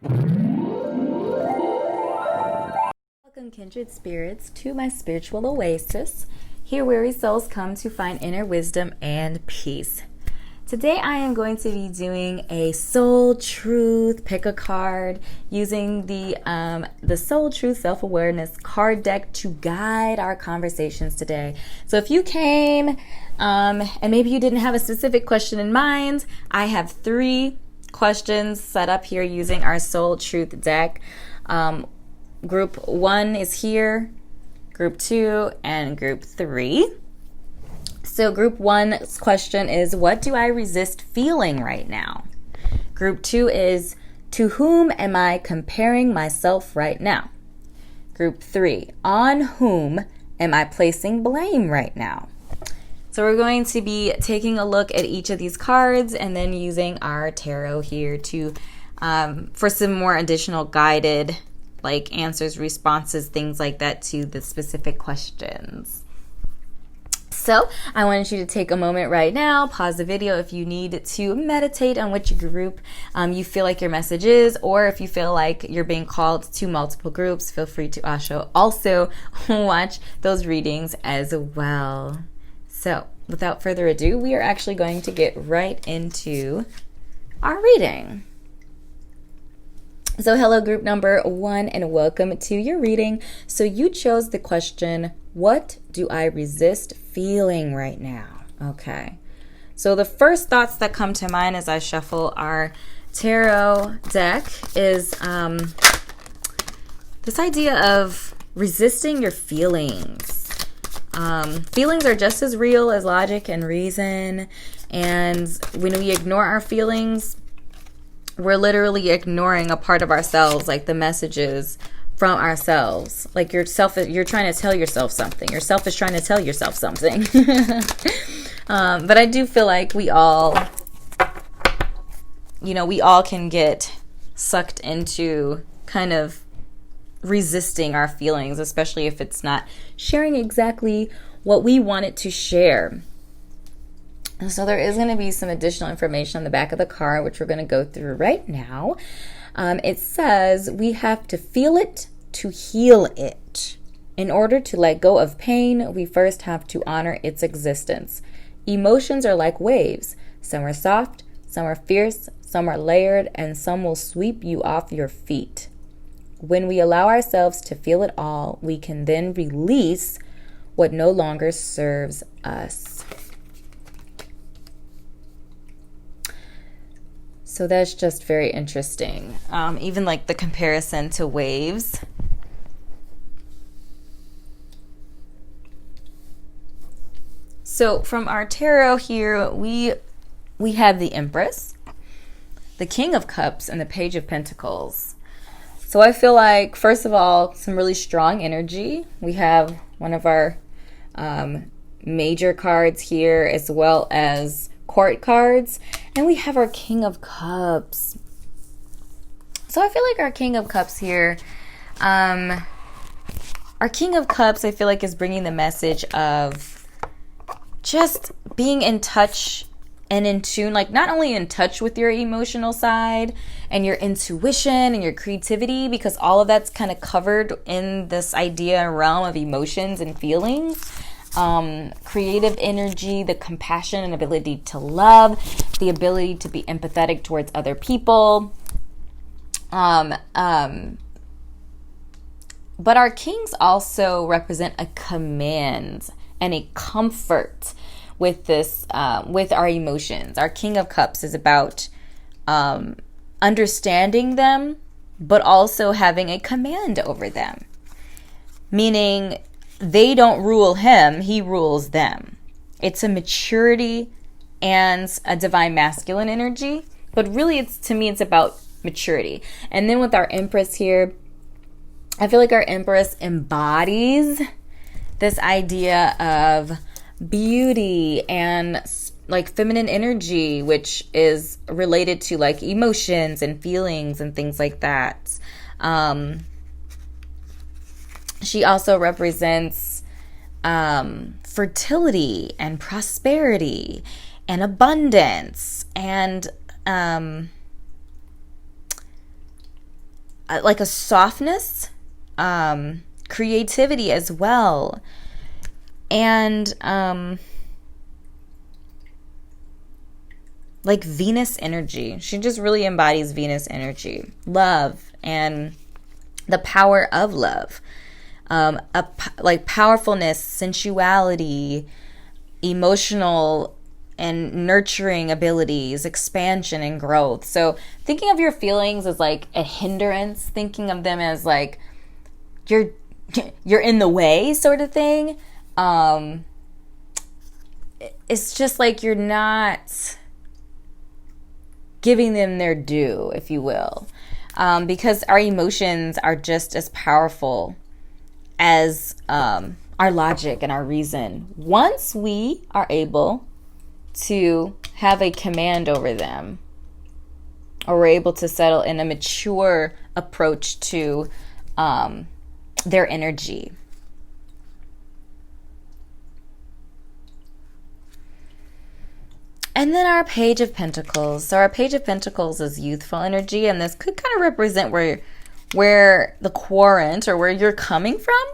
Welcome, Kindred Spirits, to my spiritual oasis, here weary souls come to find inner wisdom and peace. Today I am going to be doing a soul truth pick a card using the soul truth self-awareness card deck to guide our conversations today. So if you came and maybe you didn't have a specific question in mind, I have 3 questions set up here using our soul truth deck. Group 1 is here, group 2, and group 3. So group 1's question is, what do I resist feeling right now? Group 2 is, to whom am I comparing myself right now? Group 3, on whom am I placing blame right now? So we're going to be taking a look at each of these cards and then using our tarot here to for some more additional guided answers, responses, things like that to the specific questions. So I want you to take a moment right now, pause the video if you need to meditate on which group you feel like your message is, or if you feel like you're being called to multiple groups, feel free to also watch those readings as well. So without further ado, we are actually going to get right into our reading. So hello, group number 1, and welcome to your reading. So you chose the question, what do I resist feeling right now? Okay. So the first thoughts that come to mind as I shuffle our tarot deck is this idea of resisting your feelings. Feelings are just as real as logic and reason. And when we ignore our feelings, we're literally ignoring a part of ourselves, like the messages from ourselves. Like you're trying to tell yourself something. Yourself is trying to tell yourself something. But I do feel like we all can get sucked into kind of resisting our feelings, especially if it's not sharing exactly what we want it to share. And so there is going to be some additional information on the back of the card, which we're going to go through right now. It says we have to feel it to heal it. In order to let go of pain, we first have to honor its existence. Emotions are like waves. Some are soft, some are fierce, some are layered, and some will sweep you off your feet. When we allow ourselves to feel it all, we can then release what no longer serves us. So that's just very interesting. Even like the comparison to waves. So from our tarot here, we have the Empress, the King of Cups, and the Page of Pentacles. So I feel like, first of all, some really strong energy. We have one of our major cards here, as well as court cards, and we have our King of Cups. So I feel like our King of Cups here, I feel like is bringing the message of just being in touch and in tune, like not only in touch with your emotional side and your intuition and your creativity, because all of that's kind of covered in this idea and realm of emotions and feelings. Creative energy, the compassion and ability to love, the ability to be empathetic towards other people. But our kings also represent a command and a comfort with this, with our emotions. Our King of Cups is about understanding them, but also having a command over them. Meaning, they don't rule him, he rules them. It's a maturity and a divine masculine energy, but really it's about maturity. And then with our Empress here, I feel like our Empress embodies this idea of beauty and like feminine energy, which is related to like emotions and feelings and things like that. She also represents fertility and prosperity and abundance and like a softness, creativity as well. And like Venus energy. She just really embodies Venus energy. Love and the power of love. Like powerfulness, sensuality, emotional and nurturing abilities, expansion and growth. So thinking of your feelings as like a hindrance, thinking of them as like you're in the way sort of thing. It's just like you're not giving them their due, if you will. Because our emotions are just as powerful as our logic and our reason. Once we are able to have a command over them, or we're able to settle in a mature approach to their energy. And then our Page of Pentacles. So our Page of Pentacles is youthful energy, and this could kind of represent where the querent or where you're coming from.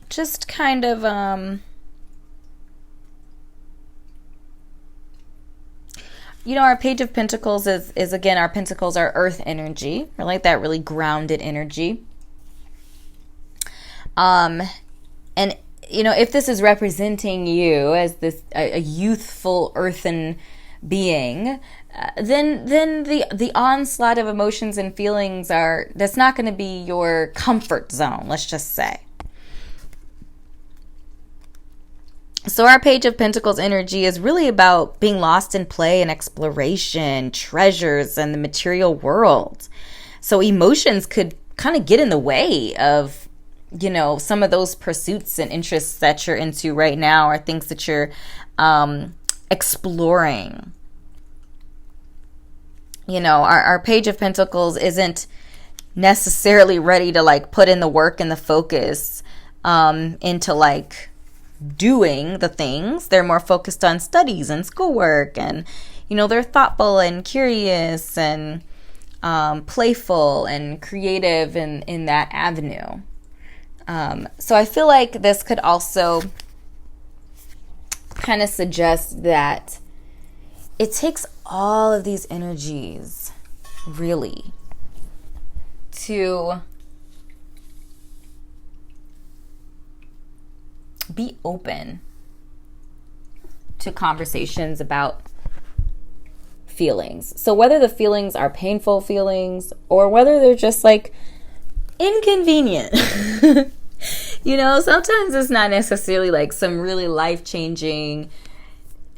Just kind of our Page of Pentacles is again, our pentacles are earth energy, or like that really grounded energy. And, if this is representing you as this a youthful earthen being, then the onslaught of emotions and feelings that's not going to be your comfort zone, let's just say. So our Page of Pentacles energy is really about being lost in play and exploration, treasures, and the material world. So emotions could kind of get in the way of some of those pursuits and interests that you're into right now, or things that you're exploring. Our Page of Pentacles isn't necessarily ready to like put in the work and the focus into like doing the things. They're more focused on studies and schoolwork, and they're thoughtful and curious and playful and creative in that avenue. So I feel like this could also kind of suggest that it takes all of these energies really to be open to conversations about feelings. So whether the feelings are painful feelings or whether they're just like inconvenient. Sometimes it's not necessarily like some really life-changing,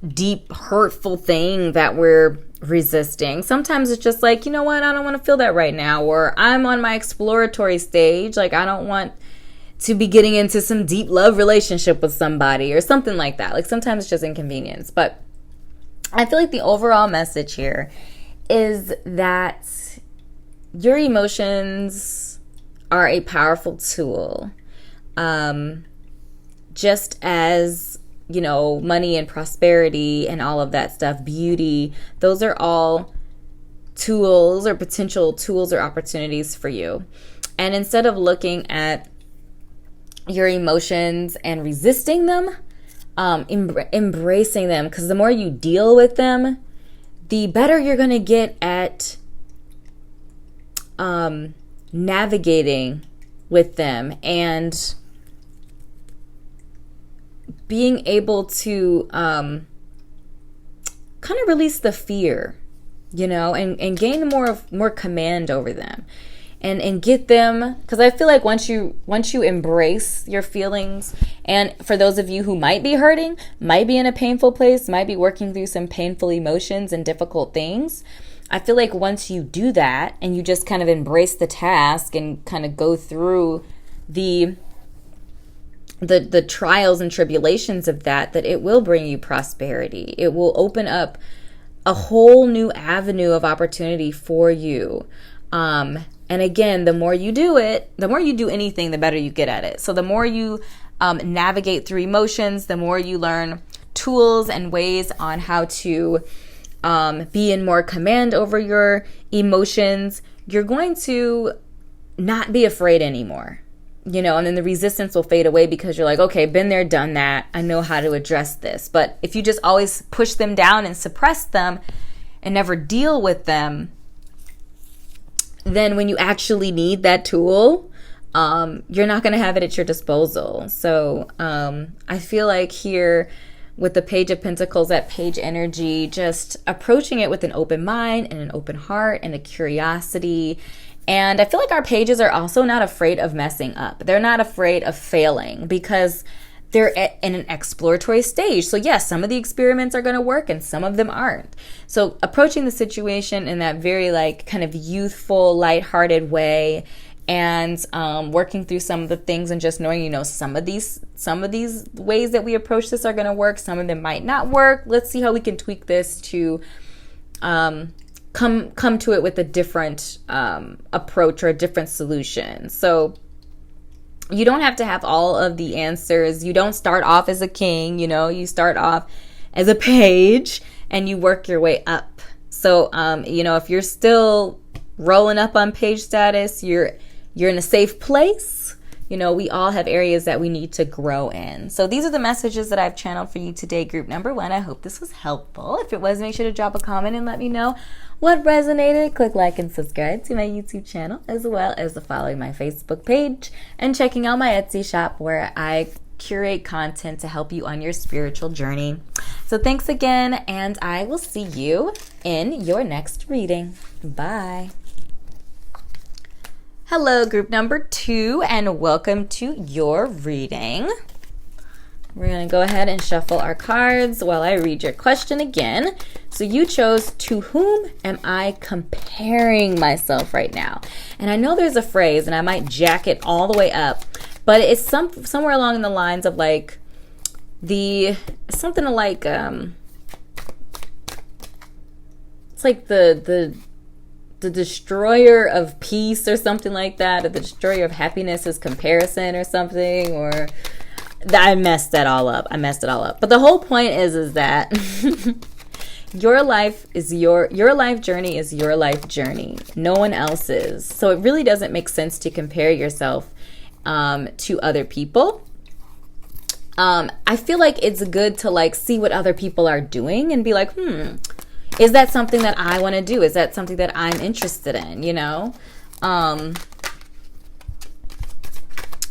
deep, hurtful thing that we're resisting. Sometimes it's just like, I don't want to feel that right now, or I'm on my exploratory stage. Like, I don't want to be getting into some deep love relationship with somebody or something like that. Like, sometimes it's just inconvenience. But I feel like the overall message here is that your emotions are a powerful tool. Just as, money and prosperity and all of that stuff, beauty, those are all tools or potential tools or opportunities for you. And instead of looking at your emotions and resisting them, embracing them, because the more you deal with them, the better you're going to get at navigating with them and being able to kind of release the fear, and gain more command over them, and get them, because I feel like once you embrace your feelings, and for those of you who might be hurting, might be in a painful place, might be working through some painful emotions and difficult things, I feel like once you do that and you just kind of embrace the task and kind of go through the trials and tribulations of that it will bring you prosperity. It will open up a whole new avenue of opportunity for you. And again, the more you do it, the more you do anything, the better you get at it. So the more you navigate through emotions, the more you learn tools and ways on how to be in more command over your emotions, you're going to not be afraid anymore, and then the resistance will fade away because you're like, okay, been there, done that. I know how to address this. But if you just always push them down and suppress them and never deal with them, then when you actually need that tool, you're not going to have it at your disposal. So I feel like here with the Page of Pentacles, that page energy, just approaching it with an open mind and an open heart and a curiosity. And I feel like our pages are also not afraid of messing up. They're not afraid of failing because they're in an exploratory stage. So yes, some of the experiments are going to work and some of them aren't. So approaching the situation in that very kind of youthful, lighthearted way, and working through some of the things and just knowing, some of these ways that we approach this are going to work. Some of them might not work. Let's see how we can tweak this to come to it with a different approach or a different solution. So you don't have to have all of the answers. You don't start off as a king, you start off as a page and you work your way up. So, if you're still rolling up on page status, you're in a safe place. We all have areas that we need to grow in. So these are the messages that I've channeled for you today, group number 1. I hope this was helpful. If it was, make sure to drop a comment and let me know what resonated. Click like and subscribe to my YouTube channel, as well as following my Facebook page and checking out my Etsy shop where I curate content to help you on your spiritual journey. So thanks again, and I will see you in your next reading. Bye. Hello, group number 2, and welcome to your reading. We're going to go ahead and shuffle our cards while I read your question again. So you chose, to whom am I comparing myself right now? And I know there's a phrase, and I might jack it all the way up, but it's somewhere along the lines of it's like the destroyer of peace or something like that, or the destroyer of happiness is comparison or something, or I messed it all up. But the whole point is that your life journey is your life journey. No one else's. So it really doesn't make sense to compare yourself to other people. I feel like it's good to see what other people are doing and be like, is that something that I want to do? Is that something that I'm interested in,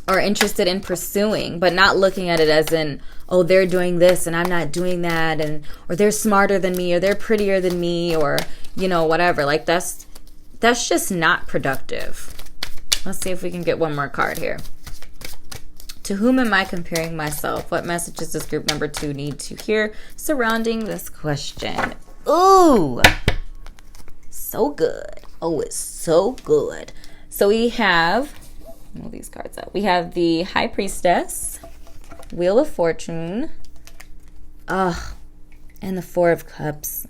or interested in pursuing, but not looking at it as in, oh, they're doing this and I'm not doing that, or they're smarter than me, or they're prettier than me, or, whatever. That's just not productive. Let's see if we can get one more card here. To whom am I comparing myself? What messages does group number 2 need to hear surrounding this question? Ooh, so good. Oh, it's so good. So we have, move these cards up. We have the High Priestess, Wheel of Fortune, and the Four of Cups.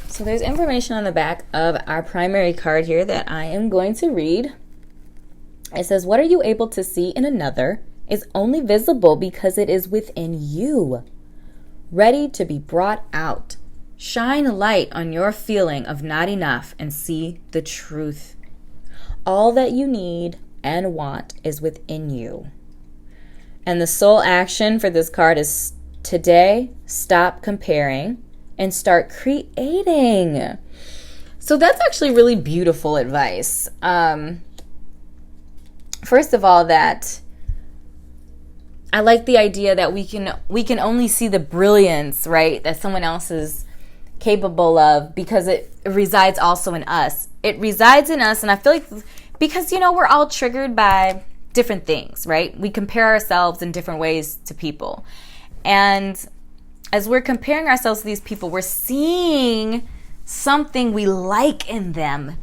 So there's information on the back of our primary card here that I am going to read. It says, what are you able to see in another is only visible because it is within you, ready to be brought out. Shine light on your feeling of not enough and see the truth. All that you need and want is within you. And the soul action for this card is today, stop comparing and start creating. So that's actually really beautiful advice. First of all, that I like the idea that we can only see the brilliance, right, that someone else is capable of because it resides also in us. It resides in us, and I feel like because we're all triggered by different things, right? We compare ourselves in different ways to people. And as we're comparing ourselves to these people, we're seeing something we like in them.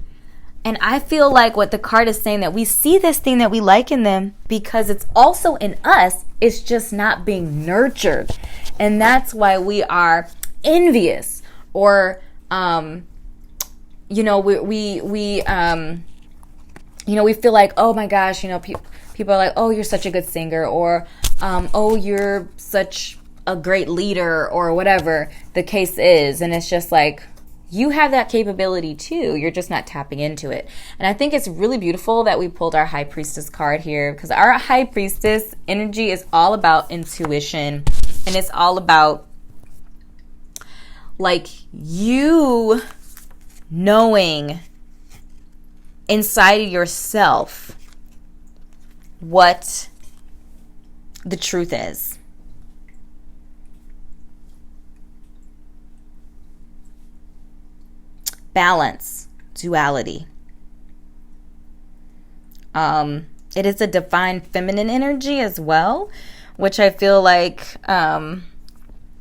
And I feel like what the card is saying, that we see this thing that we like in them because it's also in us. It's just not being nurtured. And that's why we are envious, or, we feel like, oh my gosh, people are like, oh, you're such a good singer, or oh, you're such a great leader, or whatever the case is. And it's just like, you have that capability too. You're just not tapping into it. And I think it's really beautiful that we pulled our High Priestess card here, because our High Priestess energy is all about intuition, and it's all about like you knowing inside of yourself what the truth is. Balance, duality. It is a divine feminine energy as well, which I feel like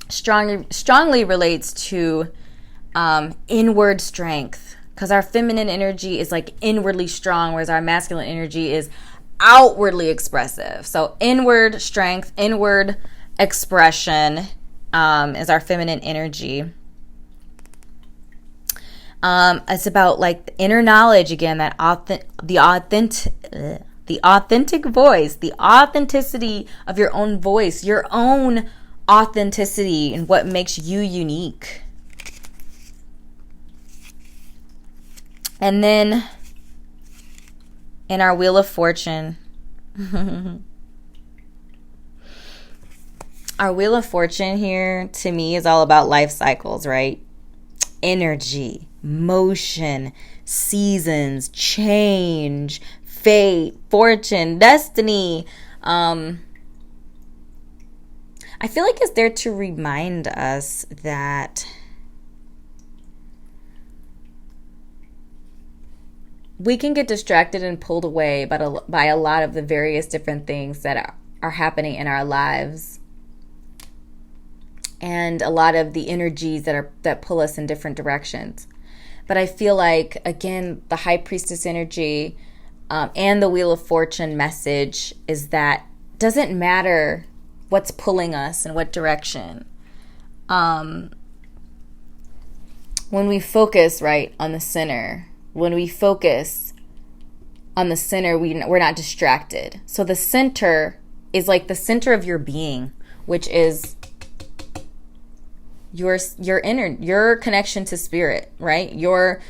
strongly relates to inward strength, because our feminine energy is like inwardly strong, whereas our masculine energy is outwardly expressive. So inward strength, inward expression is our feminine energy. It's about like the inner knowledge again, that the authentic voice, the authenticity of your own voice, your own authenticity, and what makes you unique. And then in our Wheel of Fortune, our Wheel of Fortune here to me is all about life cycles, right? Energy, motion, seasons, change, fate, fortune, destiny. I feel like it's there to remind us that we can get distracted and pulled away by a lot of the various different things that are happening in our lives, and a lot of the energies that pull us in different directions. But I feel like, again, the High Priestess energy and the Wheel of Fortune message is that doesn't matter what's pulling us in what direction. When we focus right on the center, when we focus on the center, we're not distracted. So the center is like the center of your being, which is your connection to spirit, right? Your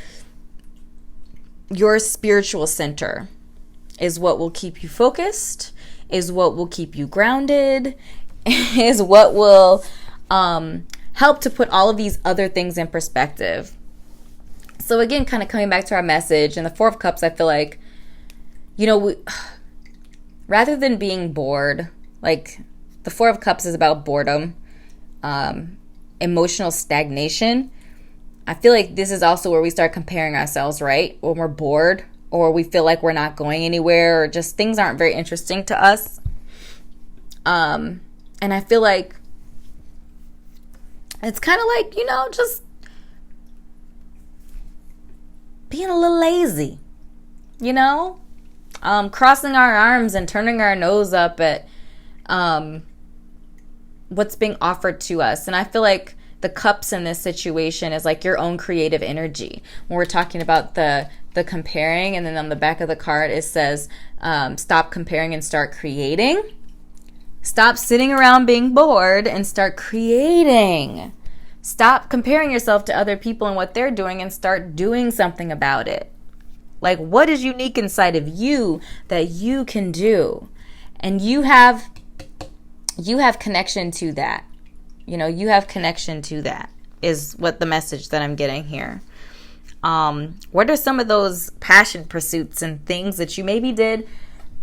spiritual center is what will keep you focused, is what will keep you grounded, is what will help to put all of these other things in perspective. So again, kind of coming back to our message and the Four of Cups, I feel like, rather than being bored, like the Four of Cups is about boredom, emotional stagnation. I feel like this is also where we start comparing ourselves, right? When we're bored, or we feel like we're not going anywhere, or just things aren't very interesting to us. And I feel like it's kind of like, just being a little lazy, crossing our arms and turning our nose up at what's being offered to us. And I feel like the cups in this situation is like your own creative energy. When we're talking about the comparing, and then on the back of the card it says, stop comparing and start creating. Stop sitting around being bored and start creating. Stop comparing yourself to other people and what they're doing, and start doing something about it. Like, what is unique inside of you that you can do? And you have connection to that. You have connection to that is what the message that I'm getting here. What are some of those passion pursuits and things that you maybe did,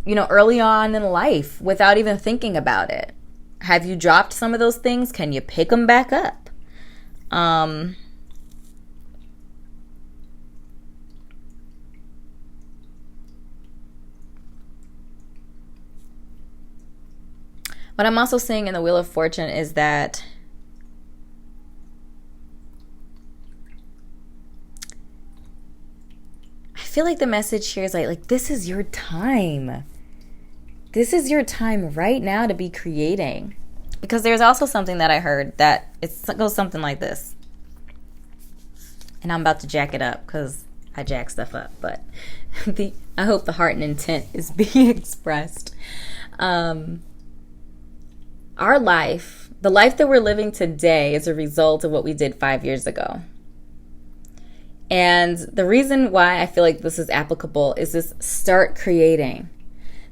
early on in life without even thinking about it? Have you dropped some of those things? Can you pick them back up? What I'm also seeing in the Wheel of Fortune is that I feel like the message here is like this is your time. This is your time right now to be creating. Because there's also something that I heard that it goes something like this. And I'm about to jack it up because I jack stuff up, but I hope the heart and intent is being expressed. Our life, the life that we're living today, is a result of what we did 5 years ago. And the reason why I feel like this is applicable is this: start creating.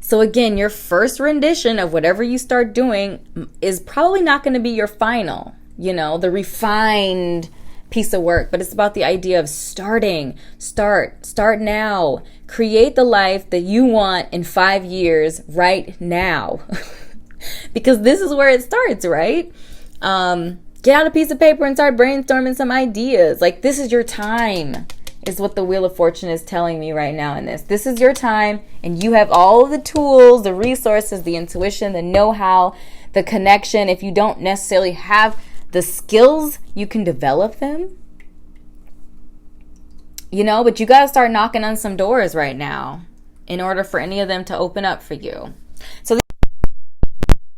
So again, your first rendition of whatever you start doing is probably not going to be your final, the refined piece of work, but it's about the idea of starting. Start now. Create the life that you want in 5 years right now. Because this is where it starts, right? Get out a piece of paper and start brainstorming some ideas. Like, this is your time, is what the Wheel of Fortune is telling me right now in this. This is your time, and you have all of the tools, the resources, the intuition, the know-how, the connection. If you don't necessarily have the skills, you can develop them. But you got to start knocking on some doors right now in order for any of them to open up for you. So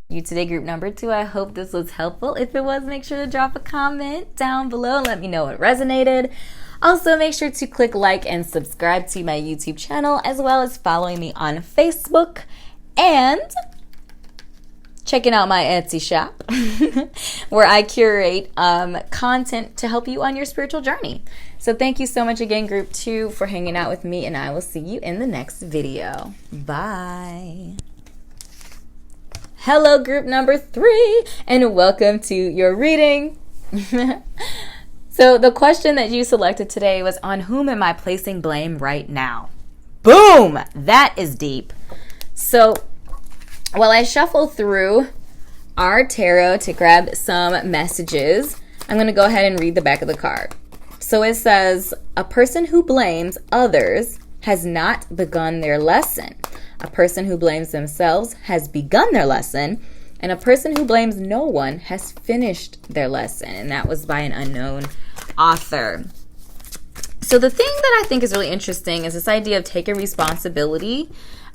you today, group number 2. I hope this was helpful. If it was, make sure to drop a comment down below and let me know it resonated. Also, make sure to click like and subscribe to my YouTube channel, as well as following me on Facebook and checking out my Etsy shop where I curate content to help you on your spiritual journey. So thank you so much again, group 2, for hanging out with me, and I will see you in the next video. Bye. Hello, group number 3, and welcome to your reading. So the question that you selected today was, on whom am I placing blame right now? Boom! That is deep. So while I shuffle through our tarot to grab some messages, I'm going to go ahead and read the back of the card. So it says, a person who blames others has not begun their lesson. A person who blames themselves has begun their lesson. And a person who blames no one has finished their lesson. And that was by an unknown author. So the thing that I think is really interesting is this idea of taking responsibility.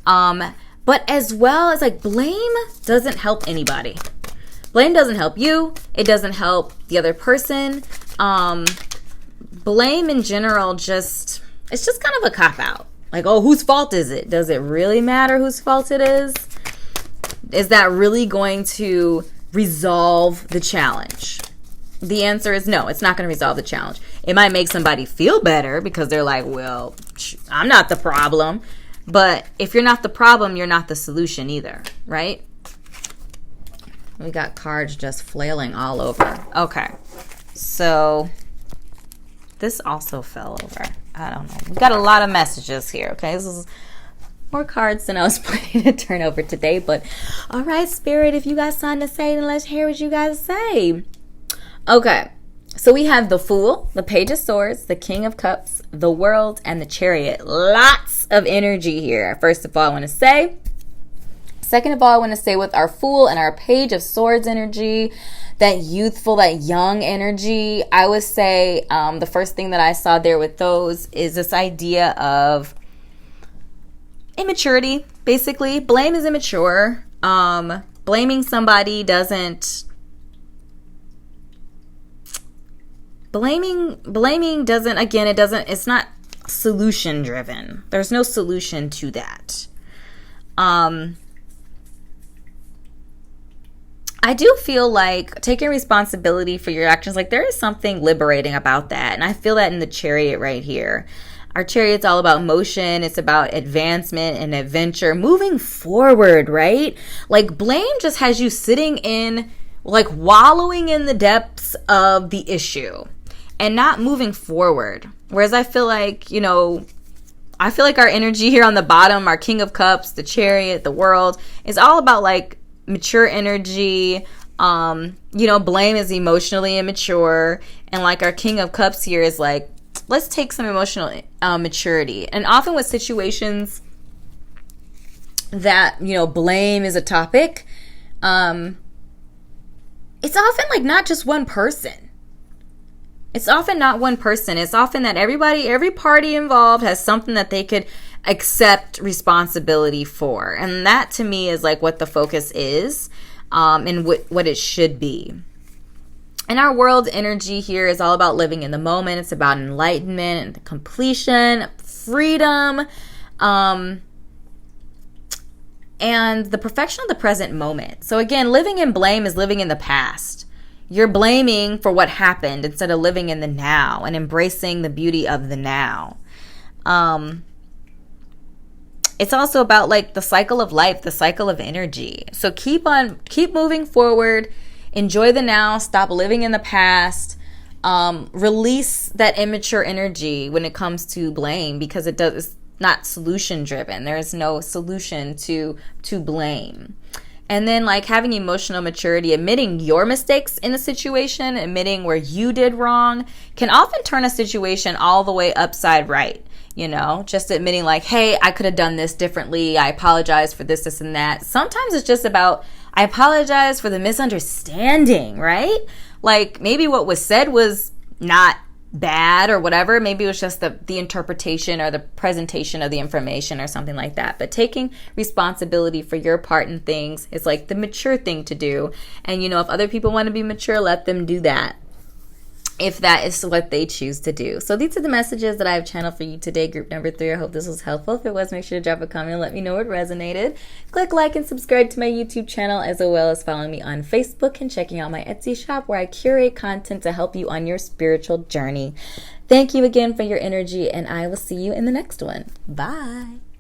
But as well as, like, blame doesn't help anybody. Blame doesn't help you. It doesn't help the other person. Blame in general it's just kind of a cop-out. Like, oh, whose fault is it? Does it really matter whose fault it is? Is that really going to resolve the challenge? The answer is no, it's not going to resolve the challenge. It might make somebody feel better because they're like, well, I'm not the problem. But if you're not the problem, you're not the solution either, right? We got cards just flailing all over. Okay, so this also fell over. I don't know. We've got a lot of messages here, okay? This is more cards than I was planning to turn over today. But all right, Spirit, if you got something to say, then let's hear what you guys say. Okay, so we have the Fool, the Page of Swords, the King of Cups, the World, and the Chariot. Lots of energy here. First of all, I want to say. Second of all, I want to say with our Fool and our Page of Swords energy, that youthful, that young energy, I would say the first thing that I saw there with those is this idea of immaturity, basically. Blame is immature. Blaming somebody doesn't... Blaming doesn't, again, it's not solution driven. There's no solution to that. I do feel like taking responsibility for your actions, like there is something liberating about that. And I feel that in the Chariot right here. Our Chariot's all about motion. It's about advancement and adventure, moving forward, right? Like blame just has you sitting in, like wallowing in the depths of the issue and not moving forward. Whereas I feel like, our energy here on the bottom, our King of Cups, the Chariot, the World, is all about like mature energy. Blame is emotionally immature, and like our King of Cups here is like, let's take some emotional maturity. And often with situations that blame is a topic, it's often like not just one person. It's often not one person. It's often that every party involved has something that they could accept responsibility for. And that to me is like what the focus is, and what it should be. And our world energy here is all about living in the moment. It's about enlightenment and completion, freedom, and the perfection of the present moment. So again, living in blame is living in the past. You're blaming for what happened instead of living in the now and embracing the beauty of the now. It's also about like the cycle of life, the cycle of energy. So keep moving forward. Enjoy the now. Stop living in the past. Release that immature energy when it comes to blame, because it's not solution driven. There is no solution to blame. And then like having emotional maturity, admitting your mistakes in a situation, admitting where you did wrong, can often turn a situation all the way upside right. You know, just admitting like, hey, I could have done this differently. I apologize for this, and that. Sometimes it's just about, I apologize for the misunderstanding, right? Like maybe what was said was not bad or whatever. Maybe it was just the interpretation or the presentation of the information or something like that. But taking responsibility for your part in things is like the mature thing to do. And, you know, if other people want to be mature, let them do that, if that is what they choose to do. So these are the messages that I have channeled for you today, group number 3. I hope this was helpful. If it was, make sure to drop a comment and let me know it resonated. Click like and subscribe to my YouTube channel, as well as following me on Facebook and checking out my Etsy shop, where I curate content to help you on your spiritual journey. Thank you again for your energy, and I will see you in the next one. Bye.